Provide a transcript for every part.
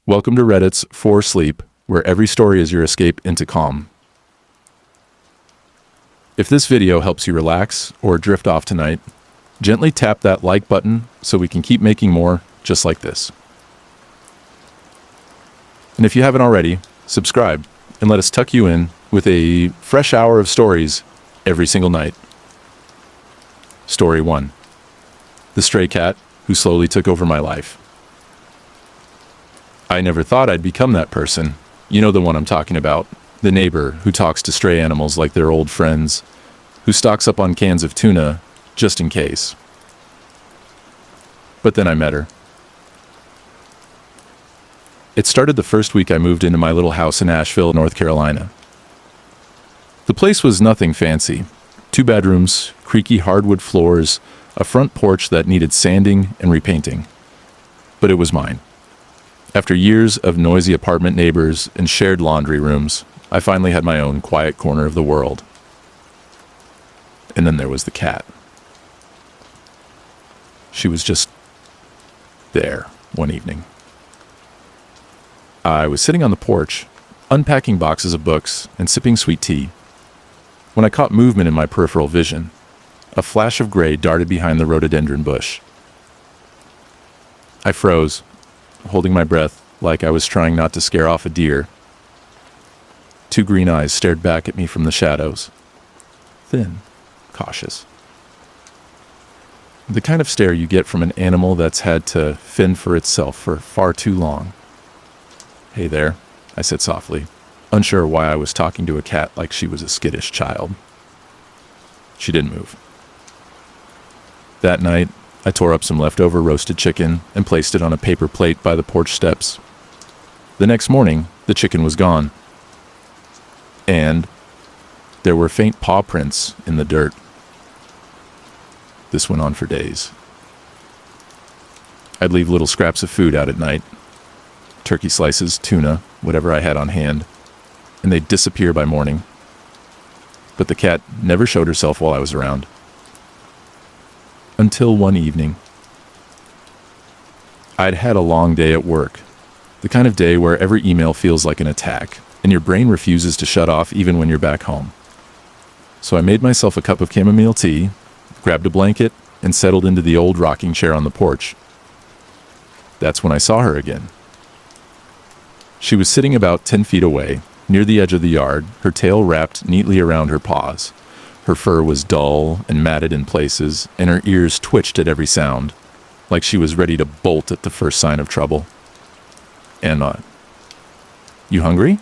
Welcome to Reddit's For Sleep, where every story is your escape into calm. If this video helps you relax or drift off tonight, gently tap that like button so we can keep making more just like this. And if you haven't already, subscribe and let us tuck you in with a fresh hour of stories every single night. Story 1. The Stray Cat Who Slowly Took Over My Life. I never thought I'd become that person. You know the one I'm talking about. The neighbor who talks to stray animals like they're old friends, who stocks up on cans of tuna just in case. But then I met her. It started the first week I moved into my little house in Asheville, North Carolina. The place was nothing fancy. 2 bedrooms, creaky hardwood floors, a front porch that needed sanding and repainting. But it was mine. After years of noisy apartment neighbors and shared laundry rooms, I finally had my own quiet corner of the world. And then there was the cat. She was just there one evening. I was sitting on the porch, unpacking boxes of books and sipping sweet tea, when I caught movement in my peripheral vision. A flash of gray darted behind the rhododendron bush. I froze, holding my breath like I was trying not to scare off a deer. 2 green eyes stared back at me from the shadows. Thin, cautious. The kind of stare you get from an animal that's had to fend for itself for far too long. "Hey there," I said softly, unsure why I was talking to a cat like she was a skittish child. She didn't move. That night, I tore up some leftover roasted chicken and placed it on a paper plate by the porch steps. The next morning, the chicken was gone. And there were faint paw prints in the dirt. This went on for days. I'd leave little scraps of food out at night. Turkey slices, tuna, whatever I had on hand. And they'd disappear by morning. But the cat never showed herself while I was around. Until one evening. I'd had a long day at work. The kind of day where every email feels like an attack, and your brain refuses to shut off even when you're back home. So I made myself a cup of chamomile tea, grabbed a blanket, and settled into the old rocking chair on the porch. That's when I saw her again. She was sitting about 10 feet away, near the edge of the yard, her tail wrapped neatly around her paws. Her fur was dull and matted in places, and her ears twitched at every sound, like she was ready to bolt at the first sign of trouble. And, "You hungry?"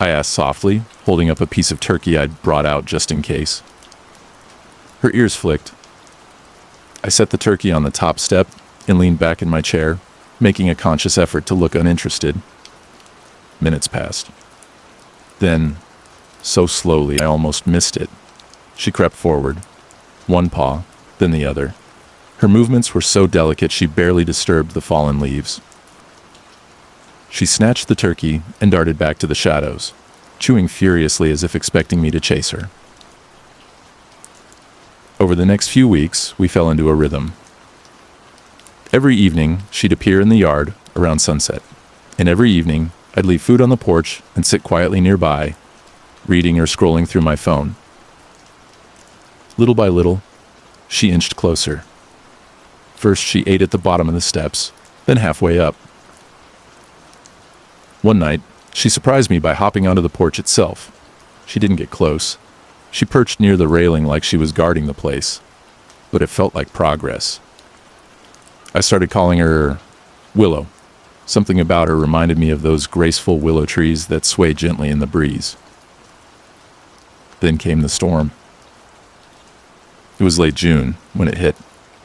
I asked softly, holding up a piece of turkey I'd brought out just in case. Her ears flicked. I set the turkey on the top step and leaned back in my chair, making a conscious effort to look uninterested. Minutes passed. Then, so slowly I almost missed it, she crept forward, one paw, then the other. Her movements were so delicate she barely disturbed the fallen leaves. She snatched the turkey and darted back to the shadows, chewing furiously as if expecting me to chase her. Over the next few weeks, we fell into a rhythm. Every evening, she'd appear in the yard around sunset, and every evening, I'd leave food on the porch and sit quietly nearby, reading or scrolling through my phone. Little by little, she inched closer. First, she ate at the bottom of the steps, then halfway up. One night, she surprised me by hopping onto the porch itself. She didn't get close. She perched near the railing like she was guarding the place, but it felt like progress. I started calling her Willow. Something about her reminded me of those graceful willow trees that sway gently in the breeze. Then came the storm. It was late June when it hit,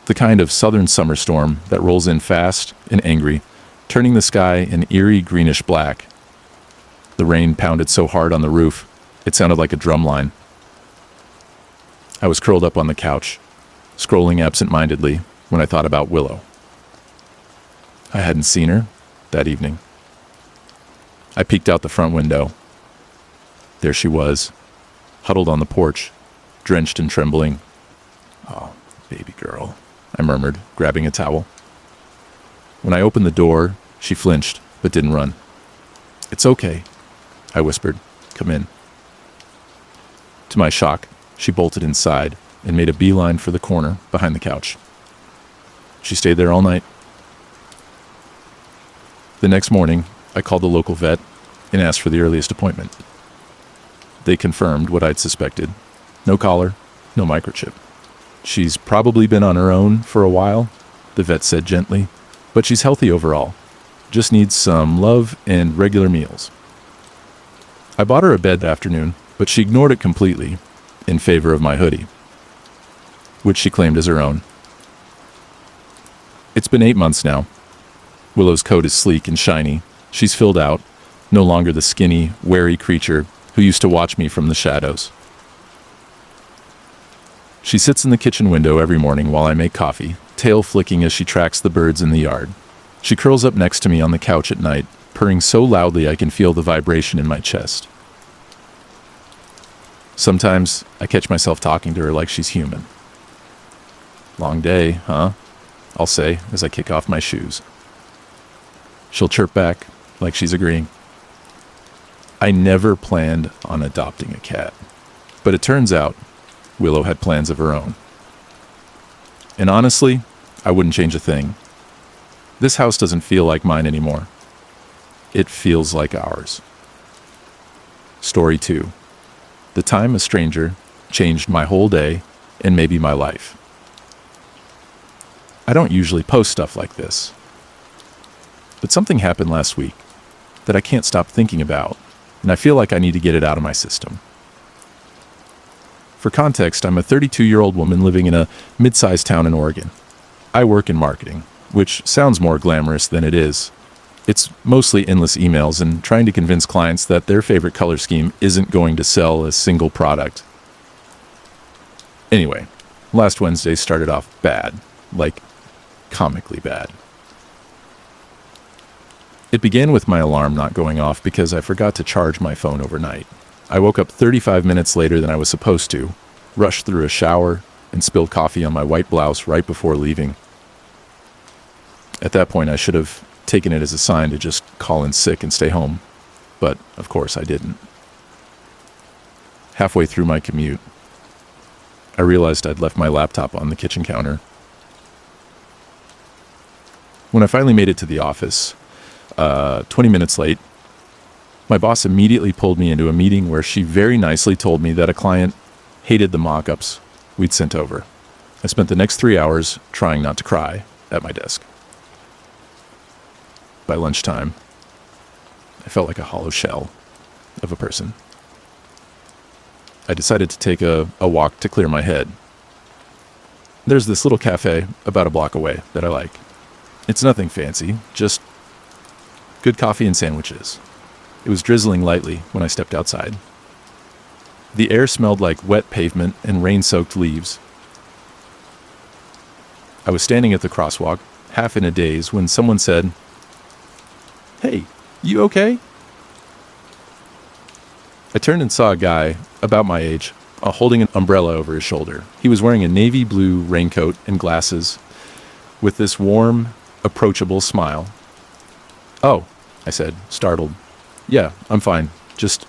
the kind of southern summer storm that rolls in fast and angry, turning the sky an eerie greenish black. The rain pounded so hard on the roof, it sounded like a drum line. I was curled up on the couch, scrolling absent-mindedly when I thought about Willow. I hadn't seen her that evening. I peeked out the front window. There she was, huddled on the porch, drenched and trembling. "Oh, baby girl," I murmured, grabbing a towel. When I opened the door, she flinched, but didn't run. "It's okay," I whispered. "Come in." To my shock, she bolted inside and made a beeline for the corner behind the couch. She stayed there all night. The next morning, I called the local vet and asked for the earliest appointment. They confirmed what I'd suspected. No collar, no microchip. "She's probably been on her own for a while," the vet said gently, "but she's healthy overall. Just needs some love and regular meals." I bought her a bed that afternoon, but she ignored it completely in favor of my hoodie, which she claimed as her own. It's been 8 months now. Willow's coat is sleek and shiny. She's filled out, no longer the skinny, wary creature who used to watch me from the shadows. She sits in the kitchen window every morning while I make coffee, tail flicking as she tracks the birds in the yard. She curls up next to me on the couch at night, purring so loudly I can feel the vibration in my chest. Sometimes I catch myself talking to her like she's human. "Long day, huh?" I'll say as I kick off my shoes. She'll chirp back like she's agreeing. I never planned on adopting a cat, but it turns out Willow had plans of her own. And honestly, I wouldn't change a thing. This house doesn't feel like mine anymore. It feels like ours. Story 2. The time a stranger changed my whole day and maybe my life. I don't usually post stuff like this, but something happened last week that I can't stop thinking about, and I feel like I need to get it out of my system. For context, I'm a 32-year-old woman living in a mid-sized town in Oregon. I work in marketing, which sounds more glamorous than it is. It's mostly endless emails and trying to convince clients that their favorite color scheme isn't going to sell a single product. Anyway, last Wednesday started off bad, like comically bad. It began with my alarm not going off because I forgot to charge my phone overnight. I woke up 35 minutes later than I was supposed to, rushed through a shower, and spilled coffee on my white blouse right before leaving. At that point, I should have taken it as a sign to just call in sick and stay home, but of course I didn't. Halfway through my commute, I realized I'd left my laptop on the kitchen counter. When I finally made it to the office, 20 minutes late, my boss immediately pulled me into a meeting where she very nicely told me that a client hated the mock-ups we'd sent over. I spent the next 3 hours trying not to cry at my desk. By lunchtime, I felt like a hollow shell of a person. I decided to take a walk to clear my head. There's this little cafe about a block away that I like. It's nothing fancy, just good coffee and sandwiches. It was drizzling lightly when I stepped outside. The air smelled like wet pavement and rain-soaked leaves. I was standing at the crosswalk, half in a daze, when someone said, "Hey, you okay?" I turned and saw a guy about my age, holding an umbrella over his shoulder. He was wearing a navy blue raincoat and glasses with this warm, approachable smile. "Oh," I said, startled. "Yeah, I'm fine. Just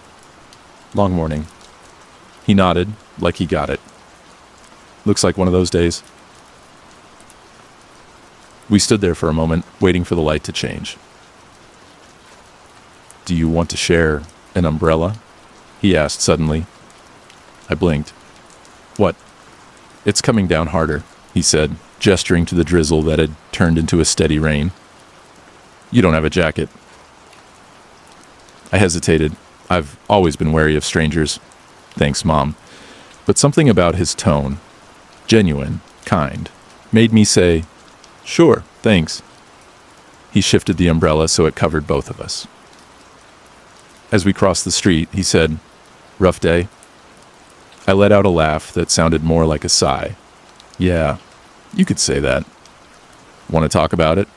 long morning." He nodded, like he got it. "Looks like one of those days." We stood there for a moment, waiting for the light to change. "Do you want to share an umbrella?" he asked suddenly. I blinked. "What?" "It's coming down harder," he said, gesturing to the drizzle that had turned into a steady rain. "You don't have a jacket." I hesitated. I've always been wary of strangers. Thanks, Mom. But something about his tone, genuine, kind, made me say, "Sure, thanks." He shifted the umbrella so it covered both of us. As we crossed the street, he said, "Rough day?" I let out a laugh that sounded more like a sigh. "Yeah, you could say that. Want to talk about it?"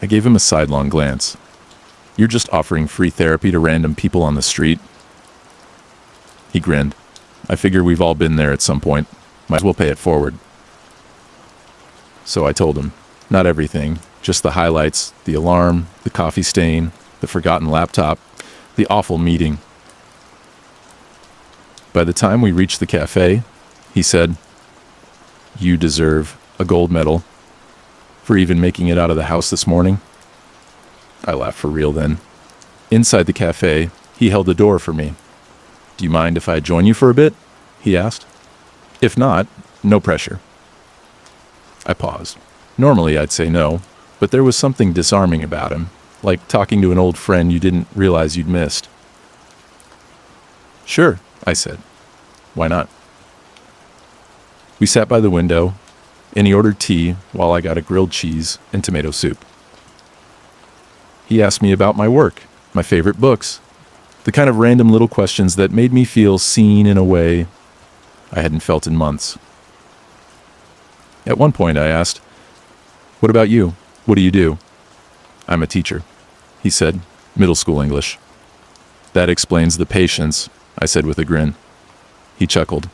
I gave him a sidelong glance. "You're just offering free therapy to random people on the street?" He grinned. "I figure we've all been there at some point. Might as well pay it forward." So I told him, not everything, Just the highlights, the alarm, the coffee stain, the forgotten laptop, the awful meeting. By the time we reached the cafe, he said, "You deserve a gold medal for even making it out of the house this morning." I laughed for real then. Inside the cafe, he held the door for me. "Do you mind if I join you for a bit?" he asked. "If not, no pressure." I paused. Normally I'd say no, but there was something disarming about him, like talking to an old friend you didn't realize you'd missed. "Sure," I said. "Why not?" We sat by the window, and he ordered tea while I got a grilled cheese and tomato soup. He asked me about my work, my favorite books, the kind of random little questions that made me feel seen in a way I hadn't felt in months. At one point I asked, "What about you? What do you do?" "I'm a teacher," he said, "middle school English." "That explains the patience," I said with a grin. He chuckled.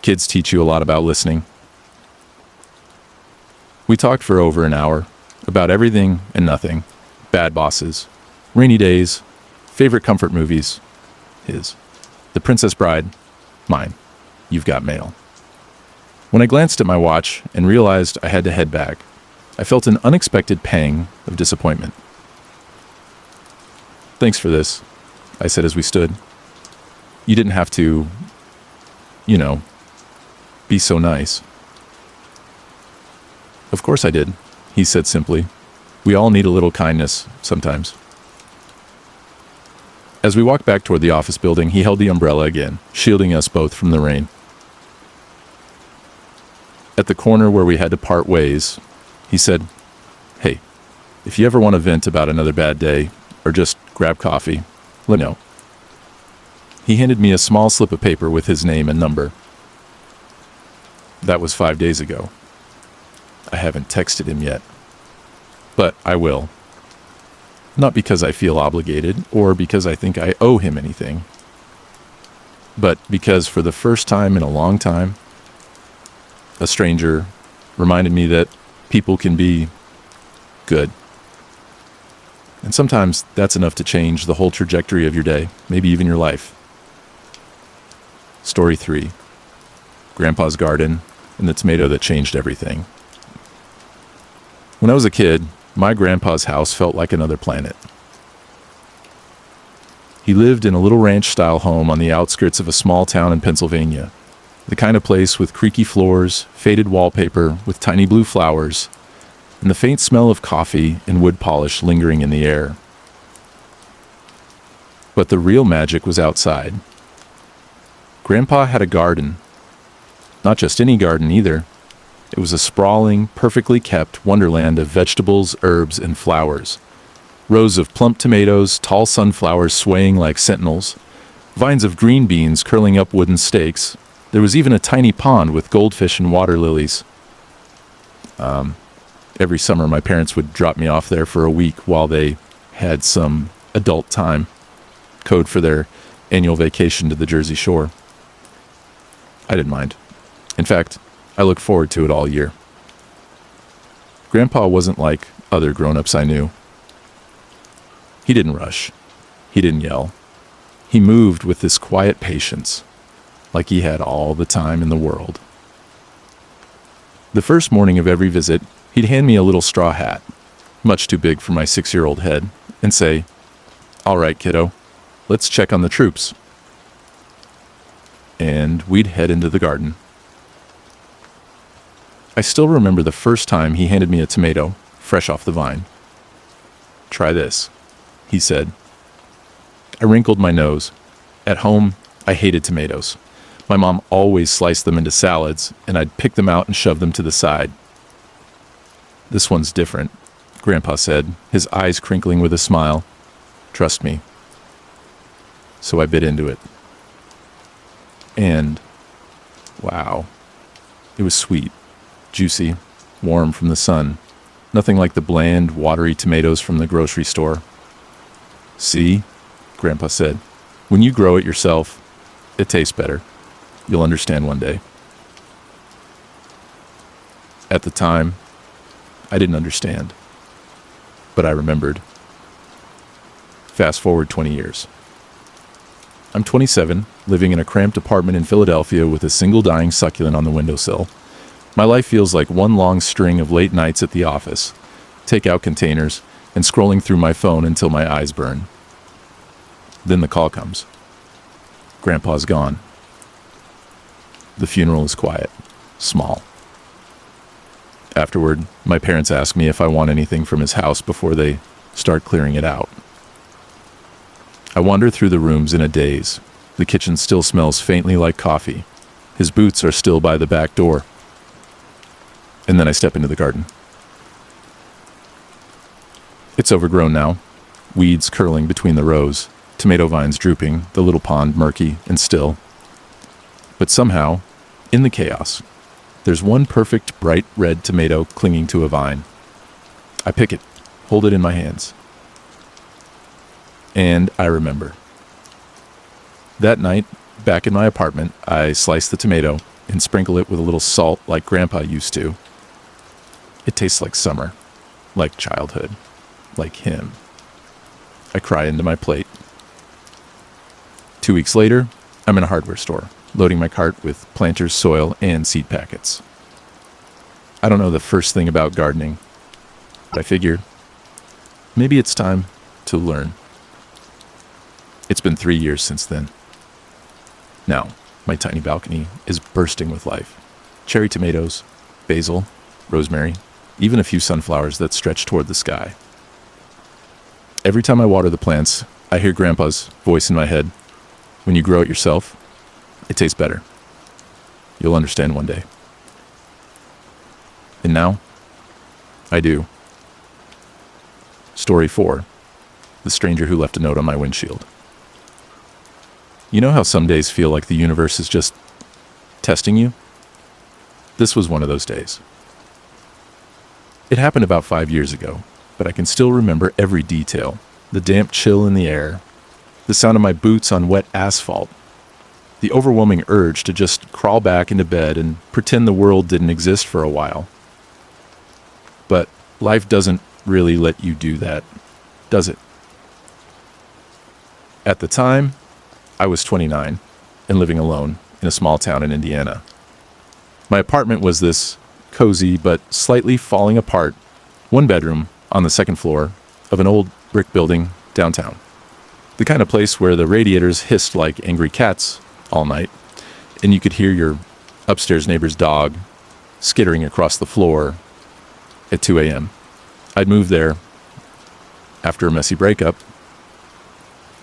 "Kids teach you a lot about listening." We talked for over an hour about everything and nothing. Bad bosses, rainy days, favorite comfort movies, his. The Princess Bride, mine. You've Got Mail. When I glanced at my watch and realized I had to head back, I felt an unexpected pang of disappointment. "Thanks for this," I said as we stood. "You didn't have to, be so nice." "Of course I did," he said simply. "We all need a little kindness sometimes." As we walked back toward the office building, he held the umbrella again, shielding us both from the rain. At the corner where we had to part ways, he said, "Hey, if you ever want to vent about another bad day, or just grab coffee, let me know." He handed me a small slip of paper with his name and number. That was 5 days ago. I haven't texted him yet. But I will. Not because I feel obligated, or because I think I owe him anything, but because for the first time in a long time, a stranger reminded me that people can be good. And sometimes that's enough to change the whole trajectory of your day, maybe even your life. Story 3. Grandpa's Garden and the Tomato That Changed Everything. When I was a kid, my grandpa's house felt like another planet. He lived in a little ranch-style home on the outskirts of a small town in Pennsylvania, the kind of place with creaky floors, faded wallpaper with tiny blue flowers, and the faint smell of coffee and wood polish lingering in the air. But the real magic was outside. Grandpa had a garden. Not just any garden either. It was a sprawling, perfectly kept wonderland of vegetables, herbs, and flowers. Rows of plump tomatoes, tall sunflowers swaying like sentinels, vines of green beans curling up wooden stakes. There was even a tiny pond with goldfish and water lilies. Every summer my parents would drop me off there for a week while they had some adult time, code for their annual vacation to the Jersey Shore. I didn't mind. In fact, I looked forward to it all year. Grandpa wasn't like other grown-ups I knew. He didn't rush. He didn't yell. He moved with this quiet patience, like he had all the time in the world. The first morning of every visit, he'd hand me a little straw hat, much too big for my 6-year-old head, and say, "All right, kiddo, let's check on the troops." And we'd head into the garden. I still remember the first time he handed me a tomato, fresh off the vine. "Try this," he said. I wrinkled my nose. At home, I hated tomatoes. My mom always sliced them into salads, and I'd pick them out and shove them to the side. "This one's different," Grandpa said, his eyes crinkling with a smile. "Trust me." So I bit into it. And, wow, it was sweet, juicy, warm from the sun. Nothing like the bland, watery tomatoes from the grocery store. "See," Grandpa said, "when you grow it yourself, it tastes better. You'll understand one day." At the time, I didn't understand. but I remembered. Fast forward 20 years. I'm 27, living in a cramped apartment in Philadelphia with a single dying succulent on the windowsill. My life feels like one long string of late nights at the office, takeout containers, and scrolling through my phone until my eyes burn. Then the call comes. Grandpa's gone. The funeral is quiet, small. Afterward, my parents ask me if I want anything from his house before they start clearing it out. I wander through the rooms in a daze. The kitchen still smells faintly like coffee. His boots are still by the back door. And then I step into the garden. It's overgrown now, weeds curling between the rows, tomato vines drooping, the little pond murky and still. But somehow, in the chaos, there's one perfect bright red tomato clinging to a vine. I pick it, hold it in my hands. And I remember. That night, back in my apartment, I slice the tomato and sprinkle it with a little salt like Grandpa used to. It tastes like summer, like childhood, like him. I cry into my plate. 2 weeks later, I'm in a hardware store, loading my cart with planters, soil, and seed packets. I don't know the first thing about gardening, but I figure maybe it's time to learn. It's been 3 years since then. Now, my tiny balcony is bursting with life. Cherry tomatoes, basil, rosemary, even a few sunflowers that stretch toward the sky. Every time I water the plants, I hear Grandpa's voice in my head. When you grow it yourself, it tastes better. You'll understand one day. And now, I do. Story 4. The stranger who left a note on my windshield. You know how some days feel like the universe is just testing you? This was one of those days. It happened about 5 years ago, but I can still remember every detail. The damp chill in the air, the sound of my boots on wet asphalt, the overwhelming urge to just crawl back into bed and pretend the world didn't exist for a while. But life doesn't really let you do that, does it? At the time, I was 29 and living alone in a small town in Indiana. My apartment was this cozy but slightly falling apart one-bedroom on the second floor of an old brick building downtown. The kind of place where the radiators hissed like angry cats all night, and you could hear your upstairs neighbor's dog skittering across the floor at 2 a.m. I'd moved there after a messy breakup.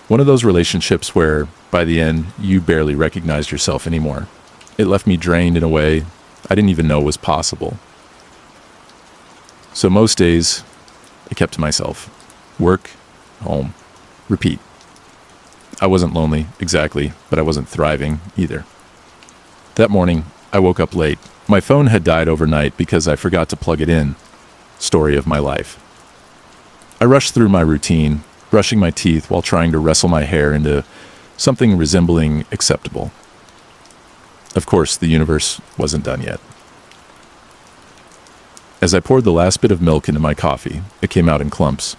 One of those relationships where, by the end, you barely recognized yourself anymore. It left me drained in a way I didn't even know was possible. So most days, I kept to myself. Work, home, repeat. I wasn't lonely, exactly, but I wasn't thriving either. That morning, I woke up late. My phone had died overnight because I forgot to plug it in. Story of my life. I rushed through my routine, brushing my teeth while trying to wrestle my hair into something resembling acceptable. Of course, the universe wasn't done yet. As I poured the last bit of milk into my coffee, it came out in clumps.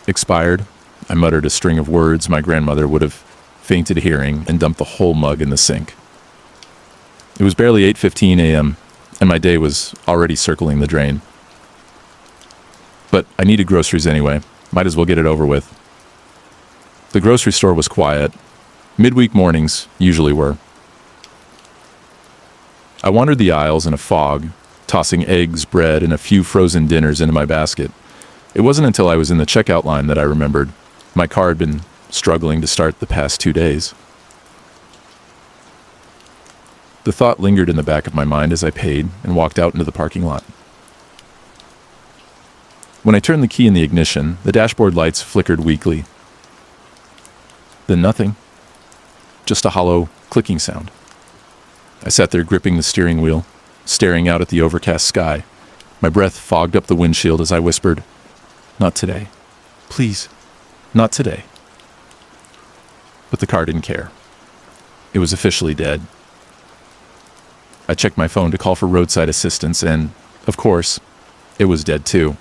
Expired, I muttered a string of words my grandmother would have fainted hearing and dumped the whole mug in the sink. It was barely 8:15 a.m., and my day was already circling the drain. But I needed groceries anyway. Might as well get it over with. The grocery store was quiet. Midweek mornings usually were. I wandered the aisles in a fog, tossing eggs, bread, and a few frozen dinners into my basket. It wasn't until I was in the checkout line that I remembered. My car had been struggling to start the past 2 days. The thought lingered in the back of my mind as I paid and walked out into the parking lot. When I turned the key in the ignition, the dashboard lights flickered weakly. Then nothing. Just a hollow clicking sound. I sat there gripping the steering wheel, staring out at the overcast sky. My breath fogged up the windshield as I whispered, "Not today. Please, not today." But the car didn't care. It was officially dead. I checked my phone to call for roadside assistance, and, of course, it was dead too.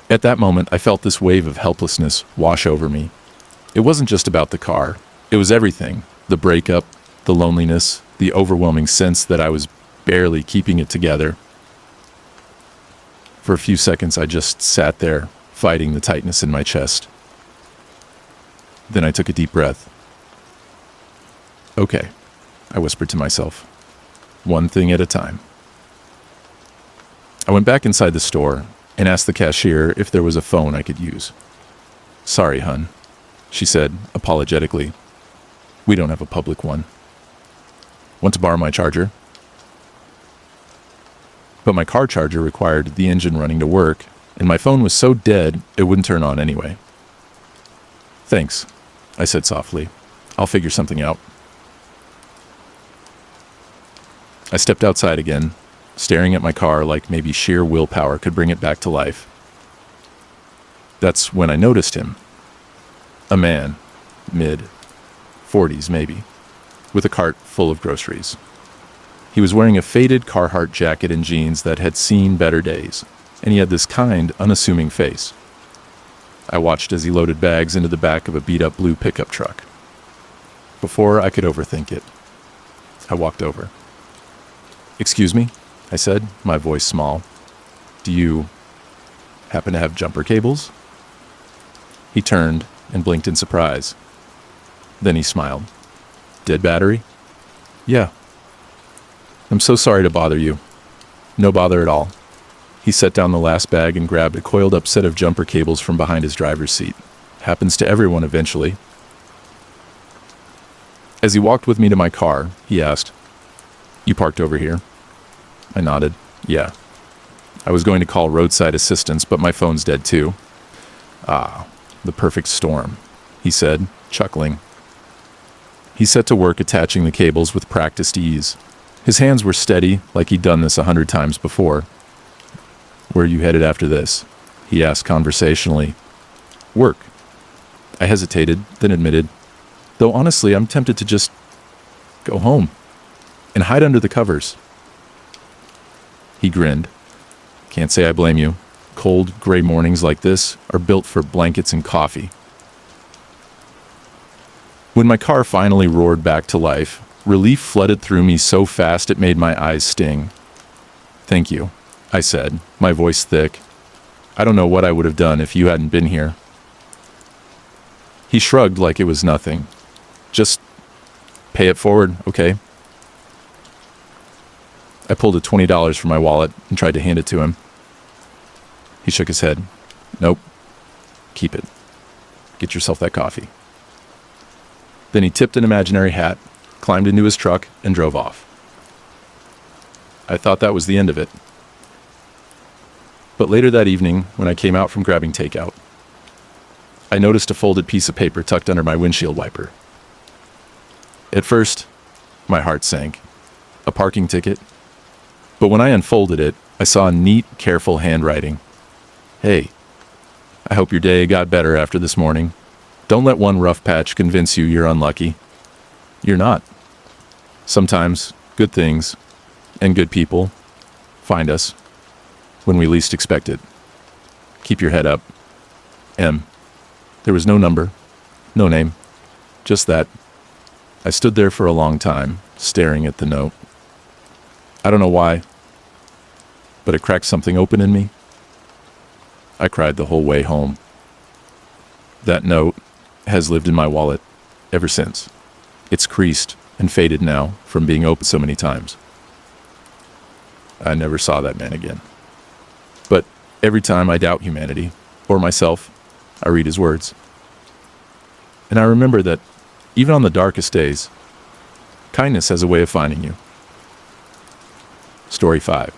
At that moment, I felt this wave of helplessness wash over me. It wasn't just about the car. It was everything. The breakup, the loneliness, the overwhelming sense that I was barely keeping it together. For a few seconds, I just sat there, fighting the tightness in my chest. Then I took a deep breath. Okay, I whispered to myself. One thing at a time. I went back inside the store and asked the cashier if there was a phone I could use. Sorry, hun, she said apologetically. We don't have a public one. Want to borrow my charger? But my car charger required the engine running to work, and my phone was so dead it wouldn't turn on anyway. Thanks, I said softly. I'll figure something out. I stepped outside again, staring at my car like maybe sheer willpower could bring it back to life. That's when I noticed him. A man, mid-40s maybe, with a cart full of groceries. He was wearing a faded Carhartt jacket and jeans that had seen better days, and he had this kind, unassuming face. I watched as he loaded bags into the back of a beat-up blue pickup truck. Before I could overthink it, I walked over. Excuse me, I said, my voice small. Do you happen to have jumper cables? He turned and blinked in surprise. Then he smiled. Dead battery? Yeah. I'm so sorry to bother you. No bother at all. He set down the last bag and grabbed a coiled up set of jumper cables from behind his driver's seat. Happens to everyone eventually. As he walked with me to my car, he asked, You parked over here? I nodded. Yeah. I was going to call roadside assistance, but my phone's dead too. Ah, the perfect storm, he said, chuckling. He set to work attaching the cables with practiced ease. His hands were steady, like he'd done this 100 times before. Where are you headed after this? He asked conversationally. Work. I hesitated, then admitted, though honestly, I'm tempted to just go home and hide under the covers. He grinned. Can't say I blame you. Cold, gray mornings like this are built for blankets and coffee. When my car finally roared back to life, relief flooded through me so fast it made my eyes sting. Thank you, I said, my voice thick. I don't know what I would have done if you hadn't been here. He shrugged like it was nothing. Just pay it forward, okay? I pulled a $20 from my wallet and tried to hand it to him. He shook his head. Nope. Keep it. Get yourself that coffee. Then he tipped an imaginary hat, climbed into his truck, and drove off. I thought that was the end of it. But later that evening, when I came out from grabbing takeout, I noticed a folded piece of paper tucked under my windshield wiper. At first, my heart sank. A parking ticket. But when I unfolded it, I saw neat, careful handwriting. Hey, I hope your day got better after this morning. Don't let one rough patch convince you you're unlucky. You're not. Sometimes good things and good people find us when we least expect it. Keep your head up. M. There was no number, no name, just that. I stood there for a long time, staring at the note. I don't know why, but it cracked something open in me. I cried the whole way home. That note has lived in my wallet ever since. It's creased and faded now from being opened so many times. I never saw that man again. But every time I doubt humanity, or myself, I read his words. And I remember that even on the darkest days, kindness has a way of finding you. Story 5.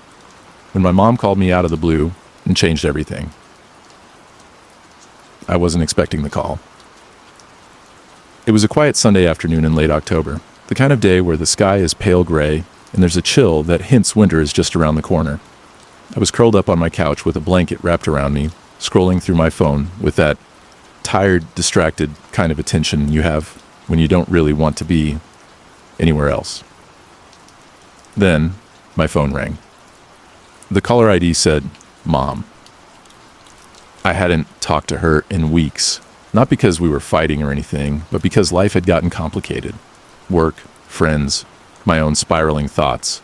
When my mom called me out of the blue and changed everything. I wasn't expecting the call. It was a quiet Sunday afternoon in late October, the kind of day where the sky is pale gray and there's a chill that hints winter is just around the corner. I was curled up on my couch with a blanket wrapped around me, scrolling through my phone with that tired, distracted kind of attention you have when you don't really want to be anywhere else. Then, my phone rang. The caller ID said, Mom. I hadn't talked to her in weeks, not because we were fighting or anything, but because life had gotten complicated. Work, friends, my own spiraling thoughts.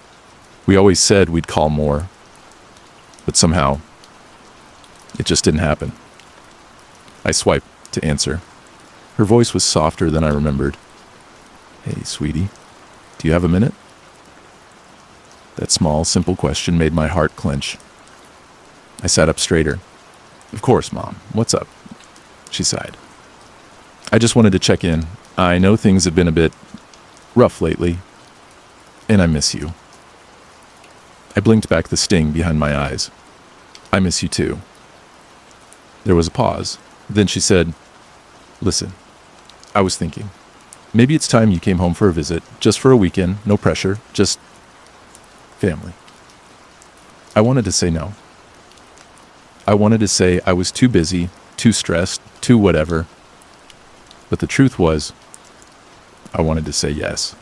We always said we'd call more, but somehow it just didn't happen. I swiped to answer. Her voice was softer than I remembered. "Hey, sweetie, do you have a minute?" That small, simple question made my heart clench. I sat up straighter. "Of course, Mom. What's up?" She sighed. "I just wanted to check in. I know things have been a bit rough lately, and I miss you." I blinked back the sting behind my eyes. "I miss you too." There was a pause. Then she said, "Listen, I was thinking, maybe it's time you came home for a visit, just for a weekend, no pressure, just family." I wanted to say no. I wanted to say I was too busy, too stressed, too whatever. But the truth was, I wanted to say yes.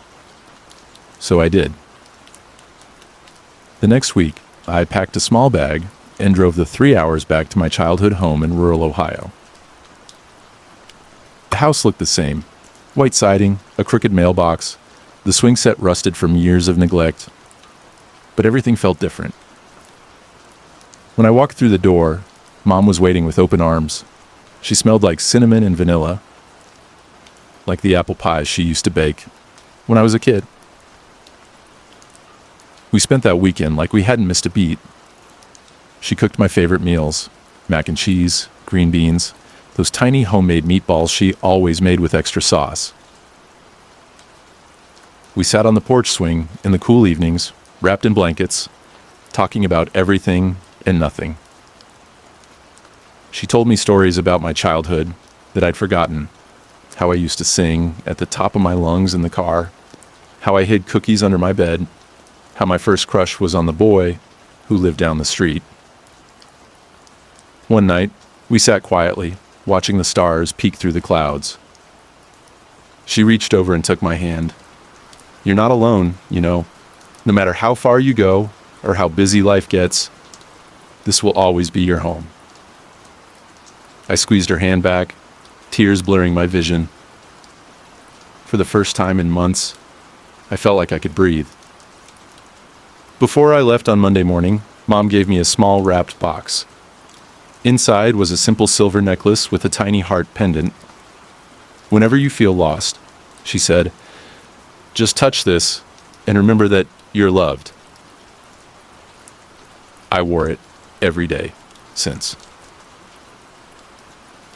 So I did. The next week, I packed a small bag and drove the 3 hours back to my childhood home in rural Ohio. The house looked the same. White siding, a crooked mailbox, the swing set rusted from years of neglect. But everything felt different. When I walked through the door, Mom was waiting with open arms. She smelled like cinnamon and vanilla, like the apple pies she used to bake when I was a kid. We spent that weekend like we hadn't missed a beat. She cooked my favorite meals, mac and cheese, green beans, those tiny homemade meatballs she always made with extra sauce. We sat on the porch swing in the cool evenings, wrapped in blankets, talking about everything and nothing. She told me stories about my childhood that I'd forgotten, how I used to sing at the top of my lungs in the car, how I hid cookies under my bed, how my first crush was on the boy who lived down the street. One night, we sat quietly, watching the stars peek through the clouds. She reached over and took my hand. "You're not alone, you know. No matter how far you go or how busy life gets, this will always be your home." I squeezed her hand back, tears blurring my vision. For the first time in months, I felt like I could breathe. Before I left on Monday morning, Mom gave me a small wrapped box. Inside was a simple silver necklace with a tiny heart pendant. "Whenever you feel lost," she said, "just touch this and remember that you're loved." I wore it every day since.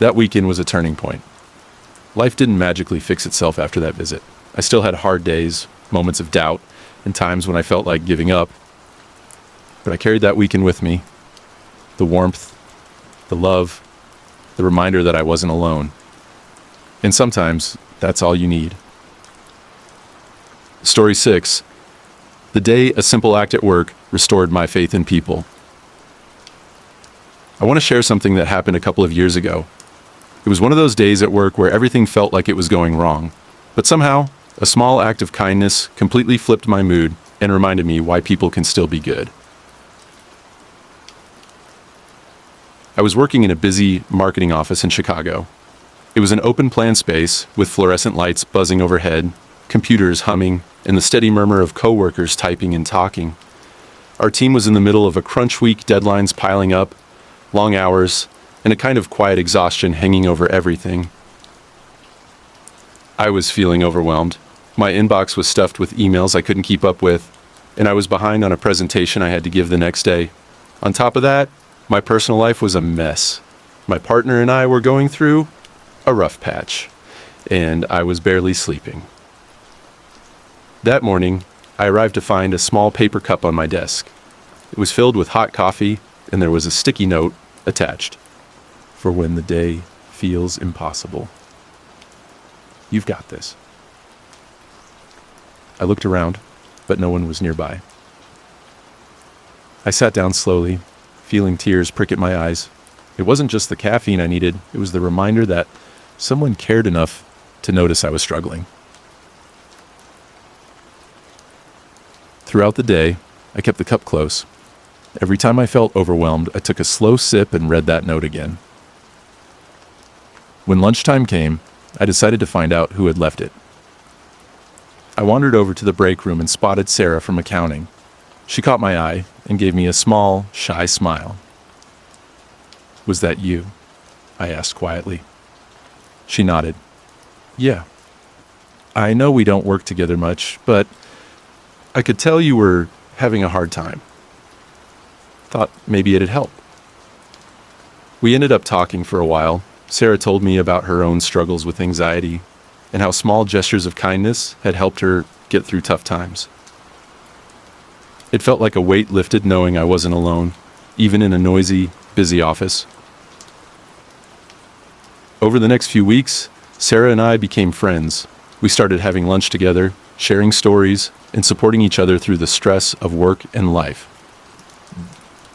That weekend was a turning point. Life didn't magically fix itself after that visit. I still had hard days, moments of doubt, and times when I felt like giving up. But I carried that weekend with me. The warmth, the love, the reminder that I wasn't alone. And sometimes that's all you need. Story 6. The day a simple act at work restored my faith in people. I want to share something that happened a couple of years ago. It was one of those days at work where everything felt like it was going wrong. But somehow, a small act of kindness completely flipped my mood and reminded me why people can still be good. I was working in a busy marketing office in Chicago. It was an open plan space with fluorescent lights buzzing overhead, computers humming, and the steady murmur of coworkers typing and talking. Our team was in the middle of a crunch week, deadlines piling up, long hours, and a kind of quiet exhaustion hanging over everything. I was feeling overwhelmed. My inbox was stuffed with emails I couldn't keep up with, and I was behind on a presentation I had to give the next day. On top of that, my personal life was a mess. My partner and I were going through a rough patch, and I was barely sleeping. That morning, I arrived to find a small paper cup on my desk. It was filled with hot coffee, and there was a sticky note attached. "For when the day feels impossible. You've got this." I looked around, but no one was nearby. I sat down slowly, feeling tears prick at my eyes. It wasn't just the caffeine I needed, it was the reminder that someone cared enough to notice I was struggling. Throughout the day, I kept the cup close. Every time I felt overwhelmed, I took a slow sip and read that note again. When lunchtime came, I decided to find out who had left it. I wandered over to the break room and spotted Sarah from accounting. She caught my eye and gave me a small, shy smile. "Was that you?" I asked quietly. She nodded. "Yeah. I know we don't work together much, but I could tell you were having a hard time. Thought maybe it'd help." We ended up talking for a while. Sarah told me about her own struggles with anxiety and how small gestures of kindness had helped her get through tough times. It felt like a weight lifted knowing I wasn't alone, even in a noisy, busy office. Over the next few weeks, Sarah and I became friends. We started having lunch together, sharing stories, and supporting each other through the stress of work and life.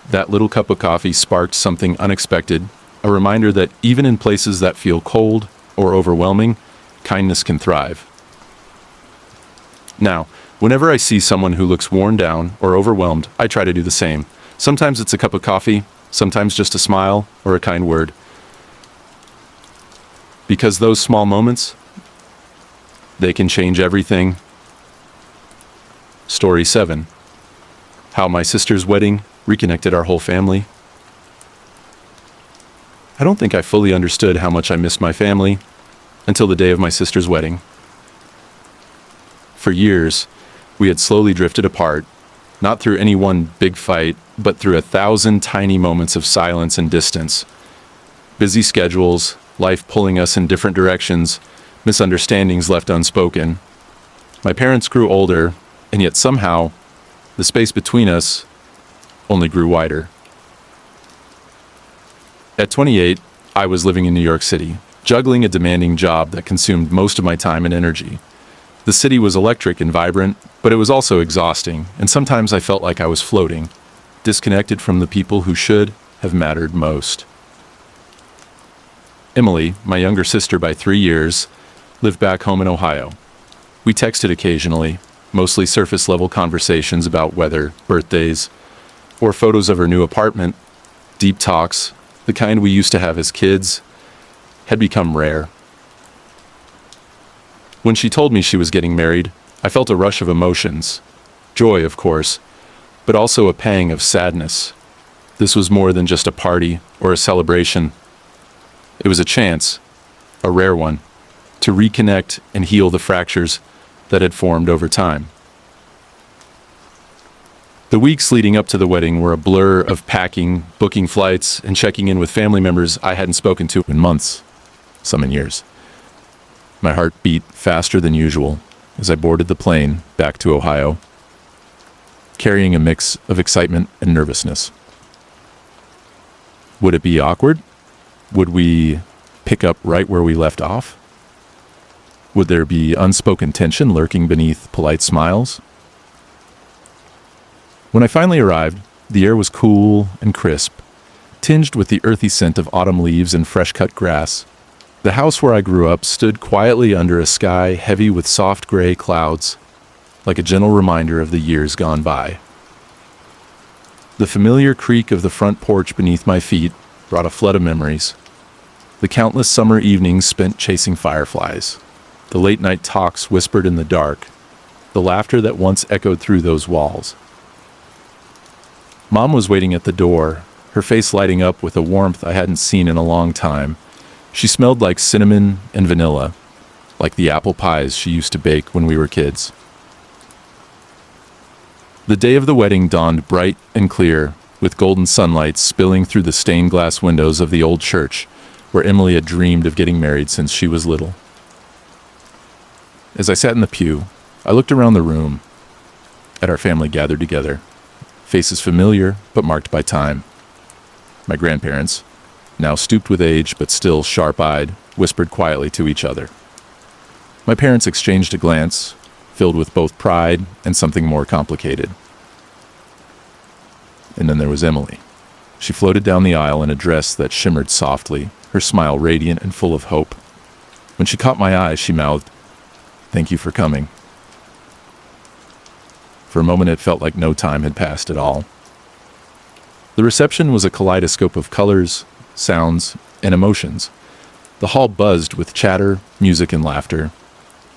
That little cup of coffee sparked something unexpected, a reminder that even in places that feel cold or overwhelming, kindness can thrive. Now, whenever I see someone who looks worn down or overwhelmed, I try to do the same. Sometimes it's a cup of coffee, sometimes just a smile or a kind word. Because those small moments, they can change everything. Story 7. How my sister's wedding reconnected our whole family. I don't think I fully understood how much I missed my family until the day of my sister's wedding. For years, we had slowly drifted apart, not through any one big fight, but through 1,000 tiny moments of silence and distance. Busy schedules, life pulling us in different directions, misunderstandings left unspoken. My parents grew older, and yet somehow, the space between us only grew wider. At 28, I was living in New York City, juggling a demanding job that consumed most of my time and energy. The city was electric and vibrant, but it was also exhausting, and sometimes I felt like I was floating, disconnected from the people who should have mattered most. Emily, my younger sister by 3 years, lived back home in Ohio. We texted occasionally, mostly surface-level conversations about weather, birthdays, or photos of her new apartment. Deep talks, the kind we used to have as kids, had become rare. When she told me she was getting married, I felt a rush of emotions. Joy, of course, but also a pang of sadness. This was more than just a party or a celebration. It was a chance, a rare one, to reconnect and heal the fractures that had formed over time. The weeks leading up to the wedding were a blur of packing, booking flights, and checking in with family members I hadn't spoken to in months, some in years. My heart beat faster than usual as I boarded the plane back to Ohio, carrying a mix of excitement and nervousness. Would it be awkward? Would we pick up right where we left off? Would there be unspoken tension lurking beneath polite smiles? When I finally arrived, the air was cool and crisp, tinged with the earthy scent of autumn leaves and fresh-cut grass. The house where I grew up stood quietly under a sky heavy with soft gray clouds, like a gentle reminder of the years gone by. The familiar creak of the front porch beneath my feet brought a flood of memories. The countless summer evenings spent chasing fireflies, the late-night talks whispered in the dark, the laughter that once echoed through those walls. Mom was waiting at the door, her face lighting up with a warmth I hadn't seen in a long time. She smelled like cinnamon and vanilla, like the apple pies she used to bake when we were kids. The day of the wedding dawned bright and clear, with golden sunlight spilling through the stained glass windows of the old church, where Emily had dreamed of getting married since she was little. As I sat in the pew, I looked around the room at our family gathered together, faces familiar but marked by time. My grandparents, now stooped with age but still sharp-eyed, whispered quietly to each other. My parents exchanged a glance, filled with both pride and something more complicated. And then there was Emily. She floated down the aisle in a dress that shimmered softly, her smile radiant and full of hope. When she caught my eye, she mouthed, "Thank you for coming." For a moment, it felt like no time had passed at all. The reception was a kaleidoscope of colors, sounds, and emotions. The hall buzzed with chatter, music, and laughter.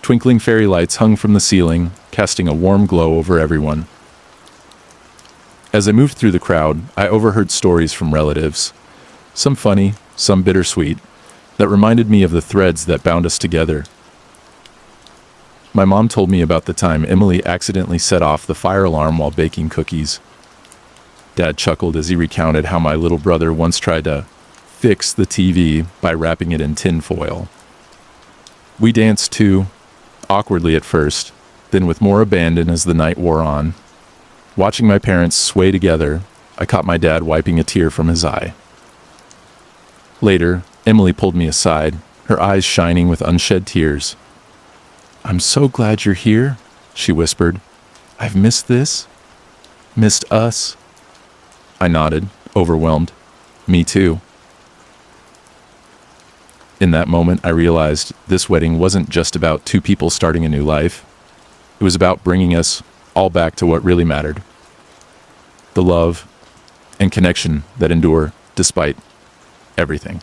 Twinkling fairy lights hung from the ceiling, casting a warm glow over everyone. As I moved through the crowd, I overheard stories from relatives, some funny, some bittersweet, that reminded me of the threads that bound us together. My mom told me about the time Emily accidentally set off the fire alarm while baking cookies. Dad chuckled as he recounted how my little brother once tried to fix the TV by wrapping it in tin foil. We danced too, awkwardly at first, then with more abandon as the night wore on. Watching my parents sway together, I caught my dad wiping a tear from his eye. Later, Emily pulled me aside, her eyes shining with unshed tears. "I'm so glad you're here," she whispered. "I've missed this. Missed us." I nodded, overwhelmed. Me too. In that moment, I realized this wedding wasn't just about two people starting a new life. It was about bringing us all back to what really mattered. The love and connection that endure despite everything.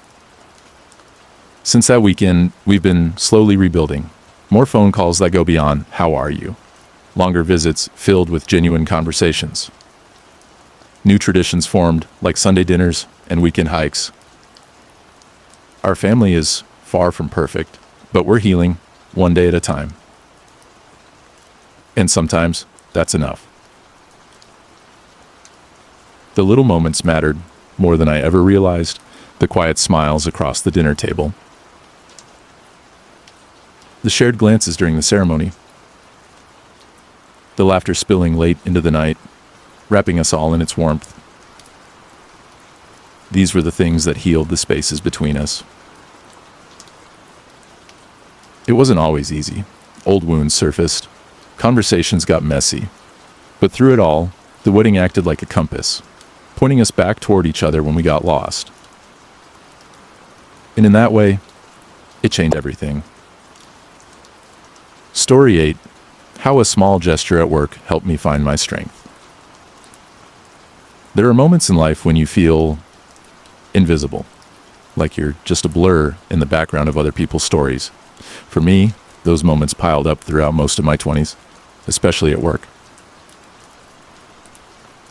Since that weekend, we've been slowly rebuilding. More phone calls that go beyond, "How are you?" Longer visits filled with genuine conversations. New traditions formed, like Sunday dinners and weekend hikes. Our family is far from perfect, but we're healing one day at a time. And sometimes that's enough. The little moments mattered more than I ever realized, the quiet smiles across the dinner table, the shared glances during the ceremony, the laughter spilling late into the night, wrapping us all in its warmth. These were the things that healed the spaces between us. It wasn't always easy. Old wounds surfaced. Conversations got messy. But through it all, the wedding acted like a compass, pointing us back toward each other when we got lost. And in that way, it changed everything. Story 8. How a small gesture at work helped me find my strength. There are moments in life when you feel invisible, like you're just a blur in the background of other people's stories. For me, those moments piled up throughout most of my 20s, especially at work.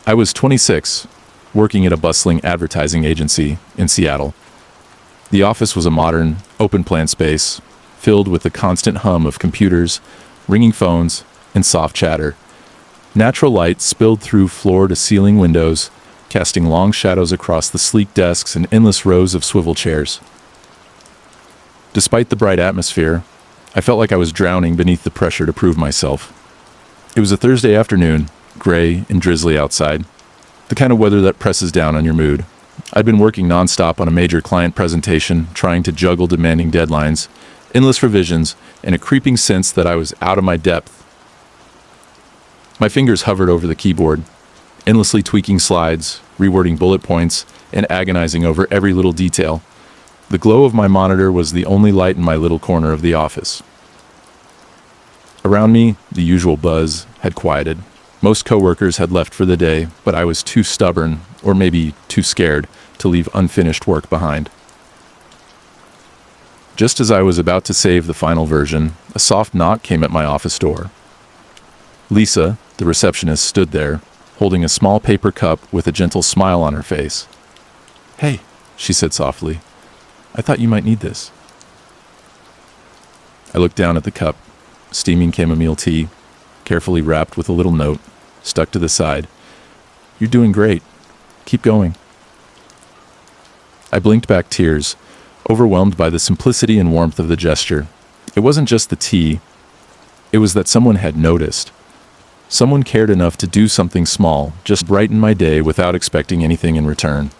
I was 26, working at a bustling advertising agency in Seattle. The office was a modern, open-plan space, filled with the constant hum of computers, ringing phones, and soft chatter. Natural light spilled through floor-to-ceiling windows, casting long shadows across the sleek desks and endless rows of swivel chairs. Despite the bright atmosphere, I felt like I was drowning beneath the pressure to prove myself. It was a Thursday afternoon, gray and drizzly outside, the kind of weather that presses down on your mood. I'd been working nonstop on a major client presentation, trying to juggle demanding deadlines, endless revisions, and a creeping sense that I was out of my depth. My fingers hovered over the keyboard, endlessly tweaking slides, rewording bullet points, and agonizing over every little detail. The glow of my monitor was the only light in my little corner of the office. Around me, the usual buzz had quieted. Most coworkers had left for the day, but I was too stubborn, or maybe too scared, to leave unfinished work behind. Just as I was about to save the final version, a soft knock came at my office door. Lisa, the receptionist, stood there, holding a small paper cup with a gentle smile on her face. "Hey," she said softly, "I thought you might need this." I looked down at the cup, steaming chamomile tea, carefully wrapped with a little note, stuck to the side. "You're doing great. Keep going." I blinked back tears, overwhelmed by the simplicity and warmth of the gesture. It wasn't just the tea. It was that someone had noticed. Someone cared enough to do something small, just brighten my day without expecting anything in return.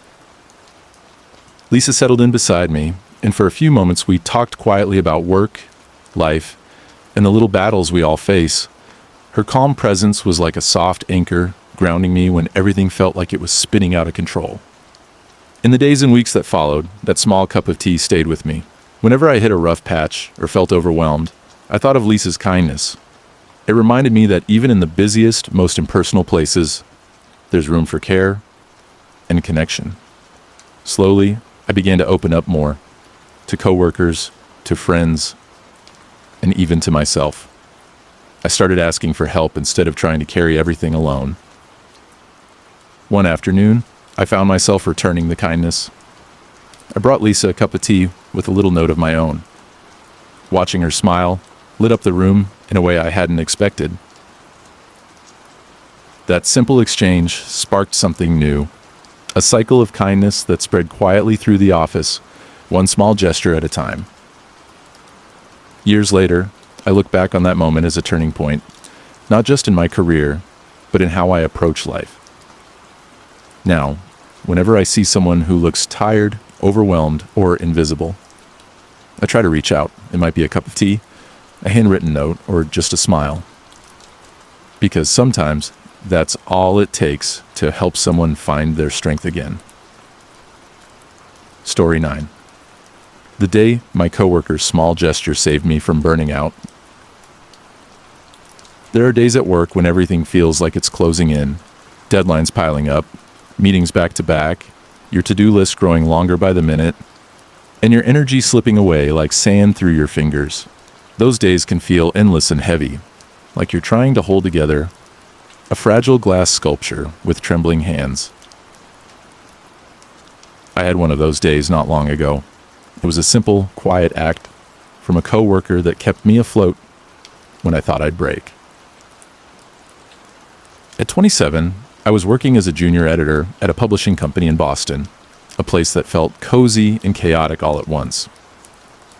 Lisa settled in beside me, and for a few moments we talked quietly about work, life, and the little battles we all face. Her calm presence was like a soft anchor, grounding me when everything felt like it was spinning out of control. In the days and weeks that followed, that small cup of tea stayed with me. Whenever I hit a rough patch or felt overwhelmed, I thought of Lisa's kindness. It reminded me that even in the busiest, most impersonal places, there's room for care and connection. Slowly, I began to open up more, to coworkers, to friends, and even to myself. I started asking for help instead of trying to carry everything alone. One afternoon, I found myself returning the kindness. I brought Lisa a cup of tea with a little note of my own. Watching her smile lit up the room in a way I hadn't expected. That simple exchange sparked something new, a cycle of kindness that spread quietly through the office, one small gesture at a time. Years later, I look back on that moment as a turning point, not just in my career, but in how I approach life. Now, whenever I see someone who looks tired, overwhelmed, or invisible, I try to reach out. It might be a cup of tea, a handwritten note, or just a smile. Because sometimes that's all it takes to help someone find their strength again. Story 9. The day my coworker's small gesture saved me from burning out. There are days at work when everything feels like it's closing in, deadlines piling up, meetings back to back, your to-do list growing longer by the minute, and your energy slipping away like sand through your fingers. Those days can feel endless and heavy, like you're trying to hold together a fragile glass sculpture with trembling hands. I had one of those days not long ago. It was a simple, quiet act from a coworker that kept me afloat when I thought I'd break. At 27, I was working as a junior editor at a publishing company in Boston, a place that felt cozy and chaotic all at once.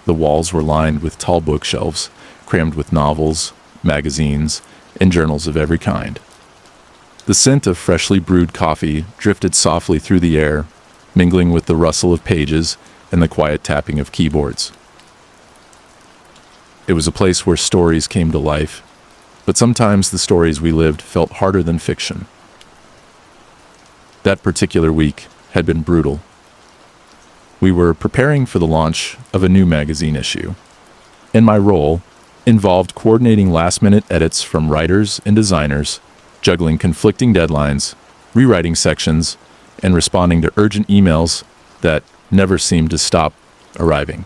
The walls were lined with tall bookshelves, crammed with novels, magazines, and journals of every kind. The scent of freshly brewed coffee drifted softly through the air, mingling with the rustle of pages and the quiet tapping of keyboards. It was a place where stories came to life, but sometimes the stories we lived felt harder than fiction. That particular week had been brutal. We were preparing for the launch of a new magazine issue, and my role involved coordinating last-minute edits from writers and designers, juggling conflicting deadlines, rewriting sections, and responding to urgent emails that never seemed to stop arriving.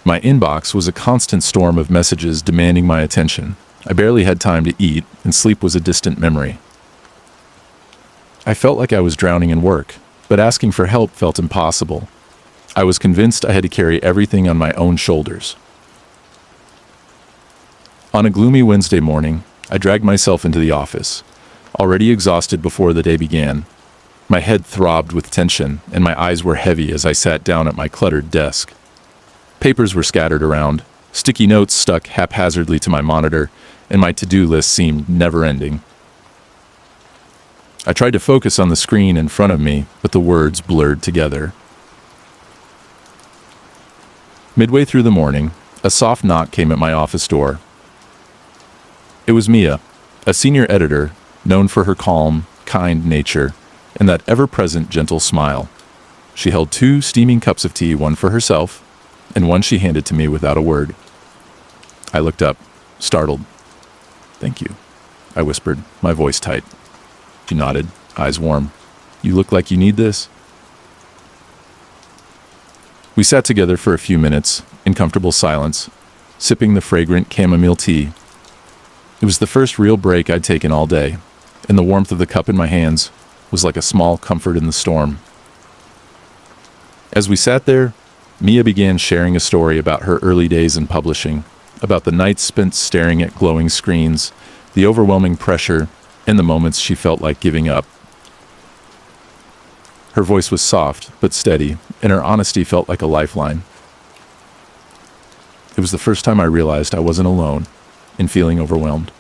My inbox was a constant storm of messages demanding my attention. I barely had time to eat, and sleep was a distant memory. I felt like I was drowning in work, but asking for help felt impossible. I was convinced I had to carry everything on my own shoulders. On a gloomy Wednesday morning, I dragged myself into the office, already exhausted before the day began. My head throbbed with tension, and my eyes were heavy as I sat down at my cluttered desk. Papers were scattered around, sticky notes stuck haphazardly to my monitor, and my to-do list seemed never-ending. I tried to focus on the screen in front of me, but the words blurred together. Midway through the morning, a soft knock came at my office door. It was Mia, a senior editor known for her calm, kind nature and that ever-present gentle smile. She held 2 steaming cups of tea, one for herself, and one she handed to me without a word. I looked up, startled. "Thank you," I whispered, my voice tight. She nodded, eyes warm. "You look like you need this." We sat together for a few minutes, in comfortable silence, sipping the fragrant chamomile tea. It was the first real break I'd taken all day, and the warmth of the cup in my hands was like a small comfort in the storm. As we sat there, Mia began sharing a story about her early days in publishing, about the nights spent staring at glowing screens, the overwhelming pressure, and the moments she felt like giving up. Her voice was soft but steady, and her honesty felt like a lifeline. It was the first time I realized I wasn't alone in feeling overwhelmed.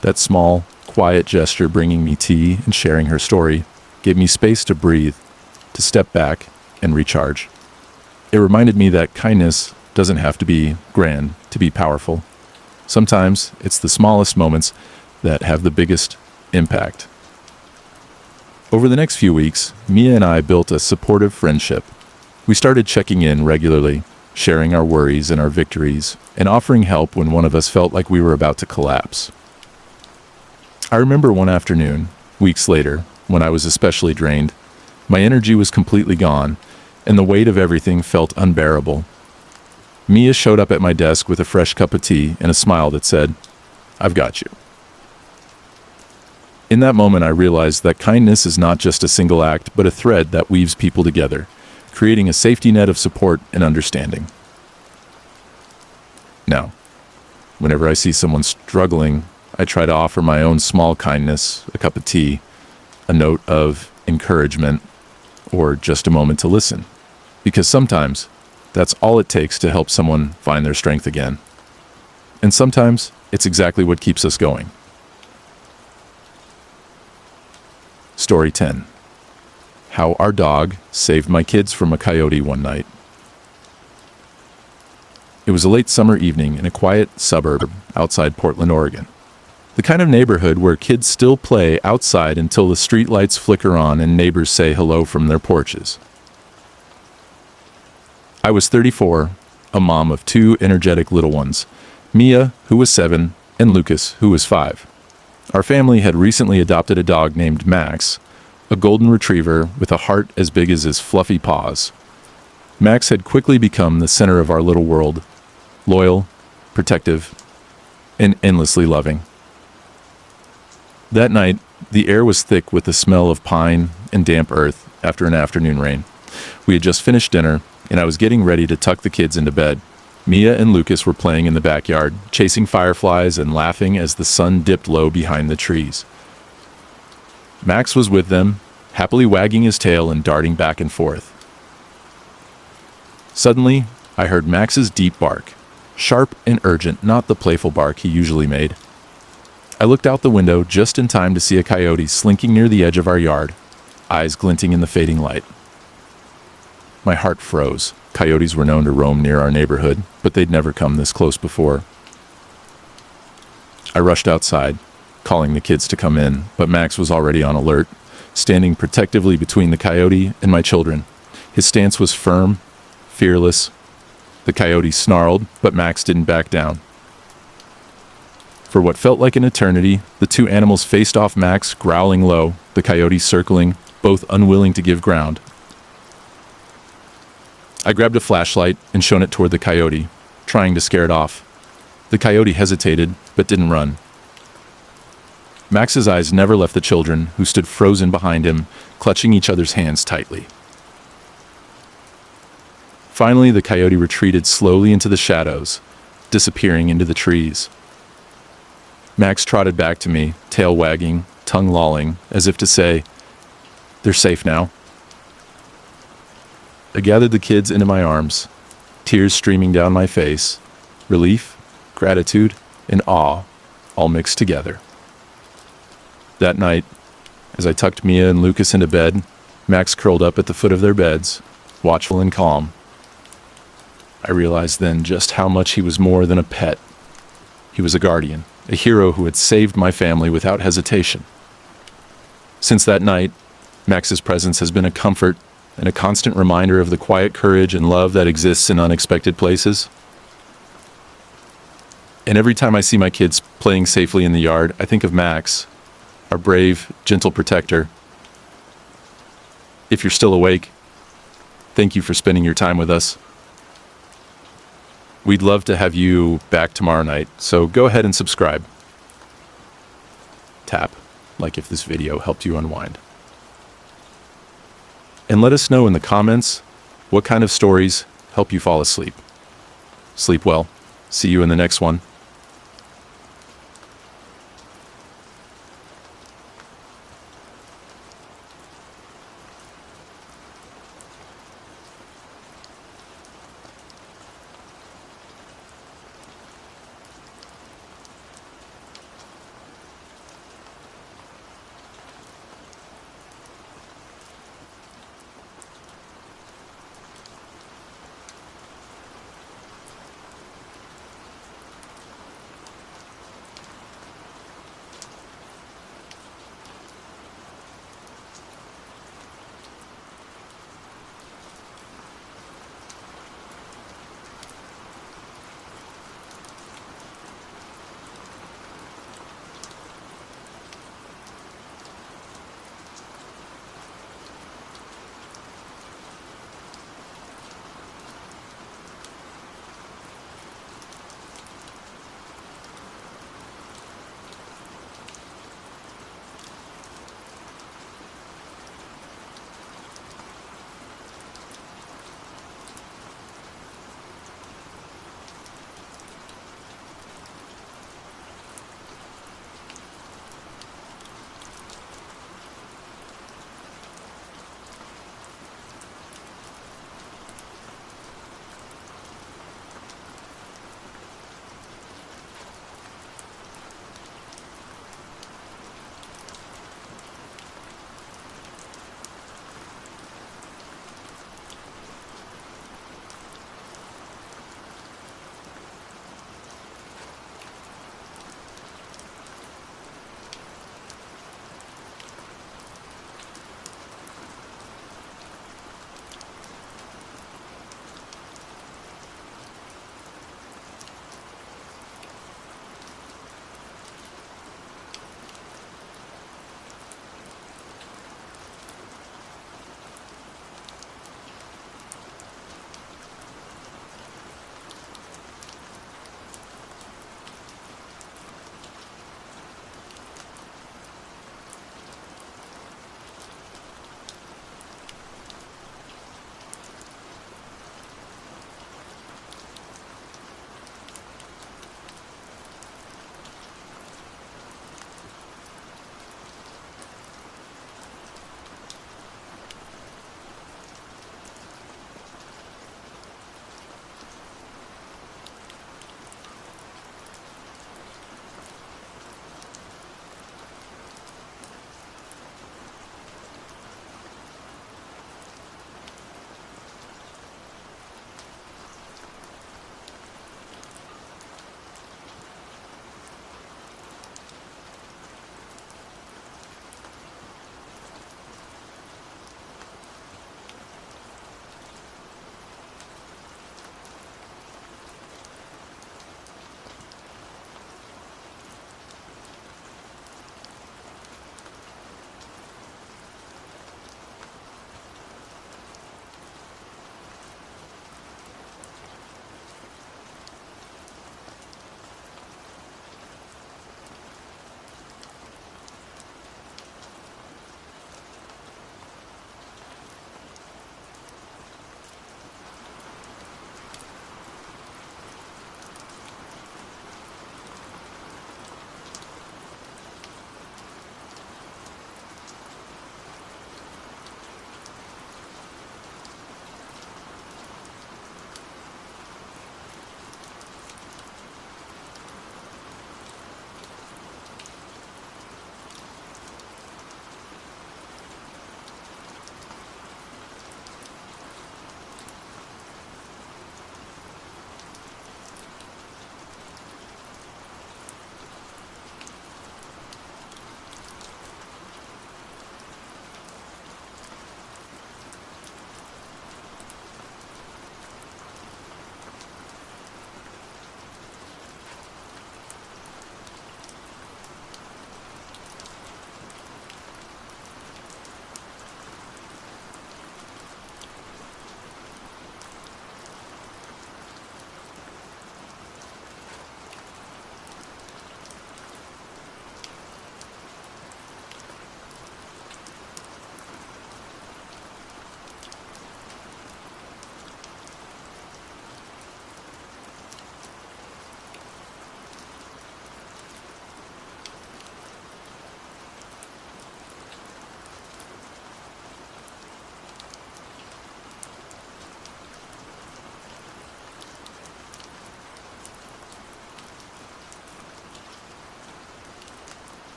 That small, quiet gesture bringing me tea and sharing her story gave me space to breathe, to step back and recharge. It reminded me that kindness doesn't have to be grand to be powerful. Sometimes it's the smallest moments that have the biggest impact. Over the next few weeks, Mia and I built a supportive friendship. We started checking in regularly, sharing our worries and our victories, and offering help when one of us felt like we were about to collapse. I remember one afternoon, weeks later, when I was especially drained, My energy was completely gone, and the weight of everything felt unbearable. Mia showed up at my desk with a fresh cup of tea and a smile that said, "I've got you." In that moment, I realized that kindness is not just a single act, but a thread that weaves people together, creating a safety net of support and understanding. Now, whenever I see someone struggling, I try to offer my own small kindness, a cup of tea, a note of encouragement, or just a moment to listen. Because sometimes, that's all it takes to help someone find their strength again. And sometimes, it's exactly what keeps us going. Story 10. How our dog saved my kids from a coyote one night. It was a late summer evening in a quiet suburb outside Portland, Oregon. The kind of neighborhood where kids still play outside until the street lights flicker on and neighbors say hello from their porches. I was 34, a mom of two energetic little ones, Mia, who was 7, and Lucas, who was 5. Our family had recently adopted a dog named Max, a golden retriever with a heart as big as his fluffy paws. Max had quickly become the center of our little world, loyal, protective, and endlessly loving. That night, the air was thick with the smell of pine and damp earth after an afternoon rain. We had just finished dinner, and I was getting ready to tuck the kids into bed. Mia and Lucas were playing in the backyard, chasing fireflies and laughing as the sun dipped low behind the trees. Max was with them, happily wagging his tail and darting back and forth. Suddenly, I heard Max's deep bark, sharp and urgent, not the playful bark he usually made. I looked out the window just in time to see a coyote slinking near the edge of our yard, eyes glinting in the fading light. My heart froze. Coyotes were known to roam near our neighborhood, but they'd never come this close before. I rushed outside, calling the kids to come in, but Max was already on alert, standing protectively between the coyote and my children. His stance was firm, fearless. The coyote snarled, but Max didn't back down. For what felt like an eternity, the two animals faced off, Max growling low, the coyote circling, both unwilling to give ground. I grabbed a flashlight and shone it toward the coyote, trying to scare it off. The coyote hesitated, but didn't run. Max's eyes never left the children, who stood frozen behind him, clutching each other's hands tightly. Finally, the coyote retreated slowly into the shadows, disappearing into the trees. Max trotted back to me, tail wagging, tongue lolling, as if to say, "They're safe now." I gathered the kids into my arms, tears streaming down my face, relief, gratitude, and awe, all mixed together. That night, as I tucked Mia and Lucas into bed, Max curled up at the foot of their beds, watchful and calm. I realized then just how much he was more than a pet. He was a guardian, a hero who had saved my family without hesitation. Since that night, Max's presence has been a comfort and a constant reminder of the quiet courage and love that exists in unexpected places. And every time I see my kids playing safely in the yard, I think of Max, our brave, gentle protector. If you're still awake, thank you for spending your time with us. We'd love to have you back tomorrow night, so go ahead and subscribe. Tap like if this video helped you unwind. And let us know in the comments what kind of stories help you fall asleep. Sleep well. See you in the next one.